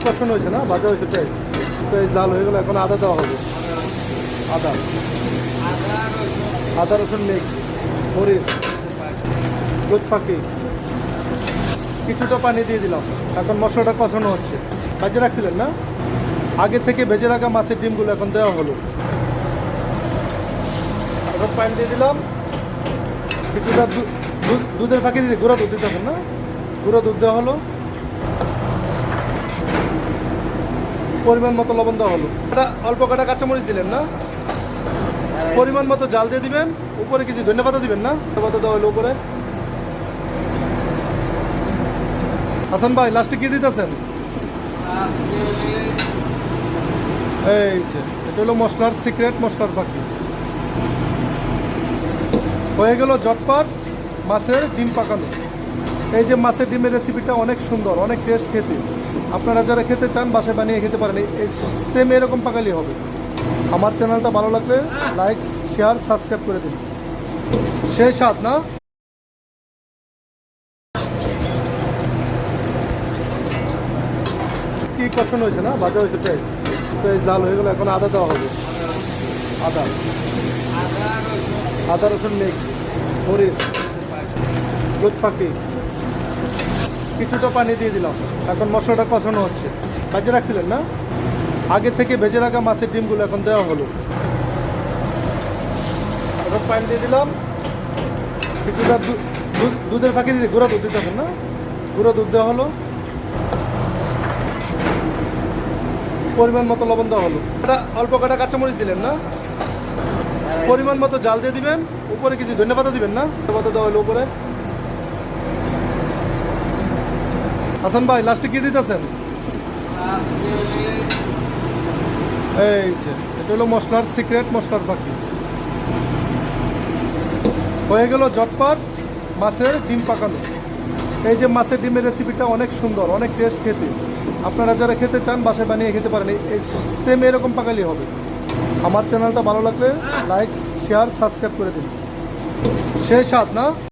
কষানো হয়েছে না, ভাজা হয়েছে পেঁয়াজ, পেঁয়াজ লাল হয়ে গেলো। এখন আদা দেওয়া হবে, আদা আদা রসুন মিক্স, মরিচ, দুধ পাখি, কিছুটা পানি দিয়ে দিলাম। এখন মশলাটা কষানো হচ্ছে। ভেজে রাখছিলেন না, আগে থেকে ভেজে রাখা মাছের ডিমগুলো এখন দেওয়া হলো। এখন পানি দিয়ে দিলাম, কিছুটা দুধের ফাঁকি দিয়ে গুঁড়া দুধ দিতে হবে না, গুঁড়ো দুধ দেওয়া হলো। পরিমাণ মতো লবণ দেওয়া হলো। অল্প কাটা কাঁচামরিচ দিলেন না, পরিমাণ মতো জাল দিয়ে দিবেন। উপরে কিছু ধন্যবাদ দিবেন না, ধন্যবাদ দেওয়া হলো উপরে। হাসান ভাই লাস্টে কি দিতেছেন? এই যে এটা হলো মশলার সিক্রেট, মশলার ফাঁকি। হয়ে গেল ঝটপট মাছের ডিম পাকানো। এই যে মাছের ডিমের রেসিপিটা অনেক সুন্দর, অনেক টেস্ট খেতে। আপনারা যারা খেতে চান বাসায় বানিয়ে খেতে পারেন, এই সেম এরকম পাকালেই হবে। আমার চ্যানেলটা ভালো লাগলে লাইক, শেয়ার, সাবস্ক্রাইব করে দিন। সেই স্বাদ না? কি কষানো হয়েছে না, ভাজা হয়েছে পেঁয়াজ, পেঁয়াজ লাল হয়ে গেলো। এখন আদা দেওয়া হবে, আদা আদা রসুন মিক্স, মরিচ, দুধ পাখি, কিছুটা পানি দিয়ে দিলাম। এখন মশলাটা কষানো হচ্ছে। ভেজে রাখছিলেন না, আগে থেকে ভেজে রাখা মাছের ডিমগুলো এখন দেওয়া হলো। এখন পানি দিয়ে দিলাম, কিছুটা দুধের ফাঁকি দিয়ে গুঁড়া দুধ দিতে হবে না, গুঁড়ো দুধ দেওয়া হলো। পরিমাণ মতো লবণ দেওয়া হলো। অল্প কাটা কাঁচামরিচ দিলেন না, পরিমাণ মতো জাল দিয়ে দিবেন। উপরে কিছু ধন্যবাদ দিবেন না, ধন্যবাদ দেওয়া হলো উপরে। হাসান ভাই লাস্টে কি দিতেছেন? এই যে এটা হলো মশলার সিক্রেট, মশলার ফাঁকি। হয়ে গেল ঝটপট মাছের ডিম পাকানো। এই যে মাছের ডিমের রেসিপিটা অনেক সুন্দর, অনেক টেস্ট খেতে। আপনারা যারা খেতে চান বাসায় বানিয়ে খেতে পারেন, এই সেম এরকম পাকালেই হবে। আমার চ্যানেলটা ভালো লাগলে লাইক, শেয়ার, সাবস্ক্রাইব করে দিন। সেই স্বাদ না?